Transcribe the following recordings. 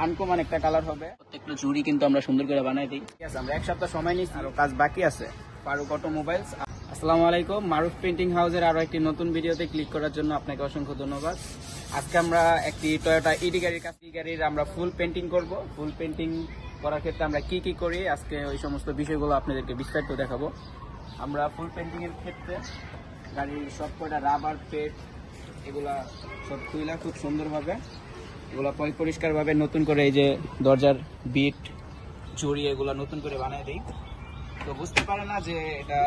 Uncommon একটা colour হবে। প্রত্যেকটা জুড়ি কিন্তু আমরা সুন্দর করে বানাই দিই। ঠিক আছে, আমরা এক সপ্তাহ সময় নিচ্ছি, আরো কাজ বাকি আছে। ফারুক অটোমোবাইলস। আসসালামু আলাইকুম, মারুফ পেন্টিং হাউসের আরো একটি নতুন ভিডিওতে ক্লিক করার জন্য আপনাকে অসংখ্য ধন্যবাদ। আজকে আমরা একটি টয়োটা ইডি গাড়ির আমরা ফুল পেন্টিং করব। ফুল পেন্টিং করার ক্ষেত্রে আমরা কি কি করি, আজকে ওই সমস্ত বিষয়গুলো আপনাদেরকে বিস্তারিত দেখাবো। আমরা ফুল পেন্টিং এর ক্ষেত্রে গাড়ির সব কয়টা রাবার পেট এগুলা সব খুইলা খুব সুন্দরভাবে এগুলা পরিষ্কারভাবে নতুন করে এই যে দরজার বিট জড়িয়ে এগুলা নতুন করে বানিয়ে দিই। তো বুঝতে পারে না যে এটা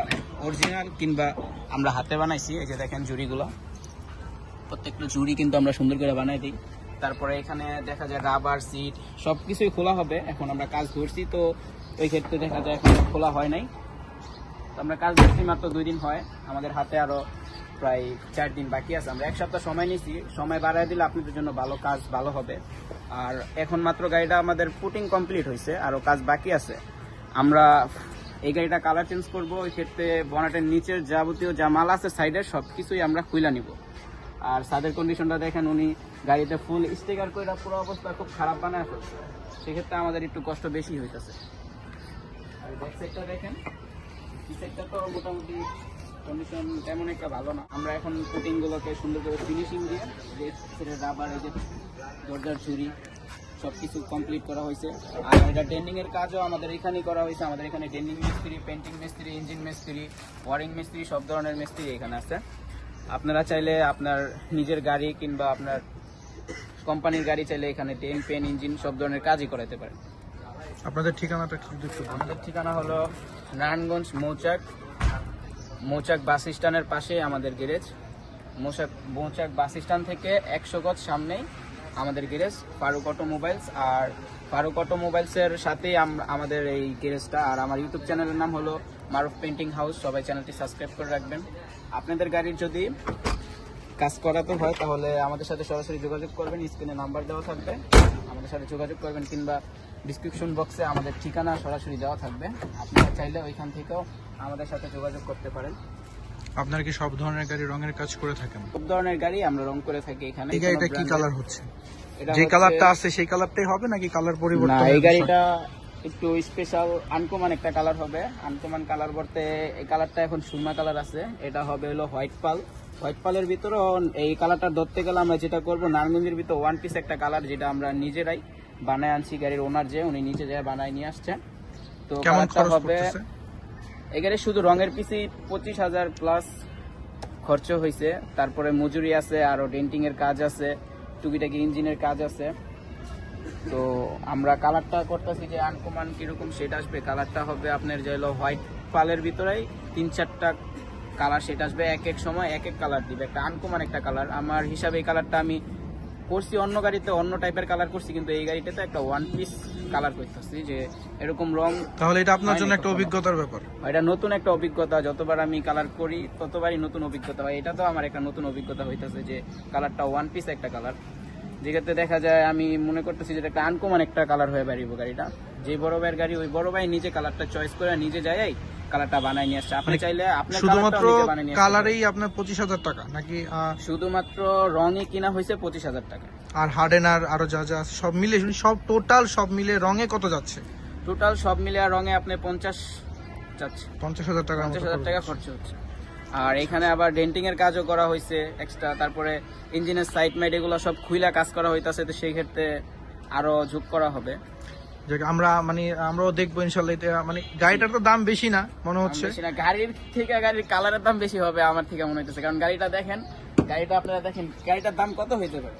অরিজিনাল কিংবা আমরা হাতে বানাইছি। এই যে দেখেন জুড়িগুলো, প্রত্যেকটা জুড়ি কিন্তু আমরা সুন্দর করে বানাই দিই। তারপরে এখানে দেখা যায় রাবার সিট সবকিছুই খোলা হবে। এখন আমরা কাজ ধরছি, তো ওই ক্ষেত্রে দেখা যায় এখন খোলা হয় নাই। তো আমরা কাজ ধরছি মাত্র 2 দিন হয়, আমাদের হাতে আরো প্রায় 4 দিন বাকি আছে। আমরা এক সপ্তাহ সময় নিয়েছি, সময় বাড়ায় দিলে আপনাদের জন্য কাজ ভালো হবে। আর এখন মাত্র গাড়িটা আমাদের পুটিং কমপ্লিট হয়েছে, আরো কাজ বাকি আছে। আমরা এই গাড়িটা কালার চেঞ্জ করবো। ওই ক্ষেত্রে বনেটের নিচের যাবতীয় যা মাল আছে সাইডের সবকিছুই আমরা খুইলা নিব। আর ছাদের কন্ডিশনটা দেখেন, উনি গাড়িতে ফুল স্টিকার করে পুরো অবস্থা খুব খারাপ বানায় ফেলছে, সেক্ষেত্রে আমাদের একটু কষ্ট বেশি হইতেছে। আর ব্যাক সাইডটা দেখেন, এই সাইডটা তো মোটামুটি কন্ডিশন তেমন একটা ভালো না। আমরা এখন পুটিং গুলোকে সুন্দর করে ফিনিশিং দিয়ে রাবার এই যে দরজার ঝুড়ি সবকিছু কমপ্লিট করা হয়েছে। আর এটা ডেন্ডিং এর কাজও আমাদের এখানেই করা হয়েছে। আমাদের এখানে ডেন্ডিং মিস্ত্রি, পেন্টিং মিস্ত্রি, ইঞ্জিন মিস্ত্রি, ওয়ারিং মিস্ত্রি সব ধরনের মিস্ত্রি এখানে আছে। আপনারা চাইলে আপনার নিজের গাড়ি কিংবা আপনার কোম্পানির গাড়ি চাইলে এখানে পেন ইঞ্জিন সব ধরনের কাজই করাতে পারেন। আপনাদের ঠিকানাটা কি? আমাদের ঠিকানা হলো নারায়ণগঞ্জ মৌচাক বাস স্ট্যান্ডের পাশে আমাদের গ্যারেজ। মৌচাক বাস স্ট্যান্ড থেকে 100 গজ সামনেই আমাদের গ্যারেজ ফারুক অটোমোবাইলস। আর ফারুক অটোমোবাইলসের সাথেই আমাদের এই গ্যারেজটা। আর আমার ইউটিউব চ্যানেলের নাম হলো মারুফ পেন্টিং হাউস, সবাই চ্যানেলটি সাবস্ক্রাইব করে রাখবেন। আপনাদের গাড়ির যদি কাজ করাতে হয় তাহলে আমাদের সাথে সরাসরি যোগাযোগ করবেন, স্ক্রিনে নাম্বার দেওয়া থাকবে, আমাদের সাথে যোগাযোগ করবেন। কিংবা ডিসক্রিপশন বক্সে আমাদের ঠিকানা সরাসরি দেওয়া থাকবে, আপনারা চাইলে ওইখান থেকেও আমাদের সাথে যোগাযোগ করতে পারেন। আপনারা কি সব ধরনের গাড়ি রঙের কাজ করে থাকেন? সব ধরনের গাড়ি আমরা রং করে থাকি এখানে। এই গাড়িটা কি কালার হচ্ছে? যে কালারটা আছে সেই কালারটাই হবে নাকি কালার পরিবর্তন? না, এই গাড়িটা একটু স্পেশাল আনকমন একটা কালার হবে। আনকমন কালার বলতে এই কালারটা এখন সুরমা কালার আছে, এটা হবে হলো হোয়াইট পালের ভিতরে। এই কালারটা ধরতে গেলে আমরা যেটা করবো, নারায়ণগঞ্জের ভিতরে ওয়ান পিস একটা কালার, যেটা আমরা নিজেরাই বানায় আনছি। গাড়ির ওনার যে উনি নিচে যায় বানায় নিয়ে আসছে। তো কালারটা হবে এই গাড়ি শুধু রঙের পিসি 25,000 প্লাস খরচ হয়েছে। তারপরে মজুরি আছে, আরো ডেন্টিং এর কাজ আছে, টুকিটাকি ইঞ্জিনের কাজ আছে। তো আমরা কালারটা করতেছি যে আনকমন কিরকম সেটা আসবে। কালারটা হবে আপনার যে হলো হোয়াইট পালের ভিতরেই 3-4টা কালার সেট আসবে, এক এক সময় এক এক কালার দিবে, একটা আনকমন একটা কালার। আমার হিসাবে এই কালারটা আমি করছি অন্য গাড়িতে অন্য টাইপের কালার করছি, কিন্তু এই গাড়িটাতে একটা ওয়ান পিস কালার করতেছি যে এরকম রং। তাহলে এটা আপনার জন্য একটা অভিজ্ঞতার ব্যাপার। এটা নতুন একটা অভিজ্ঞতা, যতবার আমি কালার করি ততবারই নতুন অভিজ্ঞতা হয়। এটা তো আমার একটা নতুন অভিজ্ঞতা হইতেছে যে কালারটা ওয়ান পিস একটা কালার, যেক্ষেত্রে দেখা যায় আমি মনে করতেছি যে একটা আনকমন একটা কালার হয়ে বেরিয়ে গাড়িটা। যে বড় ভাইয়ের গাড়ি, ওই বড় ভাই নিজে কালারটা চয়েস করে নিজে যায় কালারটা বানায় নিয়ে আসছে। আপনি চাইলে আপনার শুধুমাত্র কালারেই আপনার 25,000 টাকা নাকি শুধুমাত্র রঙে কিনা হয়েছে 25,000 টাকা? আর হার্ডেনার আরো যা যা সব মিলে সব মিলে রঙে কত যাচ্ছে? টোটাল সব মিলে আর রঙে আপনি 50 যাচ্ছে, 50,000 টাকা খরচ হচ্ছে। আর এখানে আবার ডেন্টিং এর কাজও করা হয়েছে এক্সট্রা। তারপরে ইঞ্জিনের সাইড মাইড এগুলো সব খুইলা কাজ করা হইতাছে, তো সেই ক্ষেত্রে আরো যোগ করা হবে। আমরাও দেখবো ইনশাল্লাহ। এটা গাড়িটার তো দাম বেশি না মনে হচ্ছে? গাড়ির থেকে গাড়ির কালারের দাম বেশি হবে আমার থেকে মনে হইতেছে, কারণ গাড়িটা দেখেন, গাড়িটা আপনারা দেখেন গাড়িটার দাম কত হইতে পারে।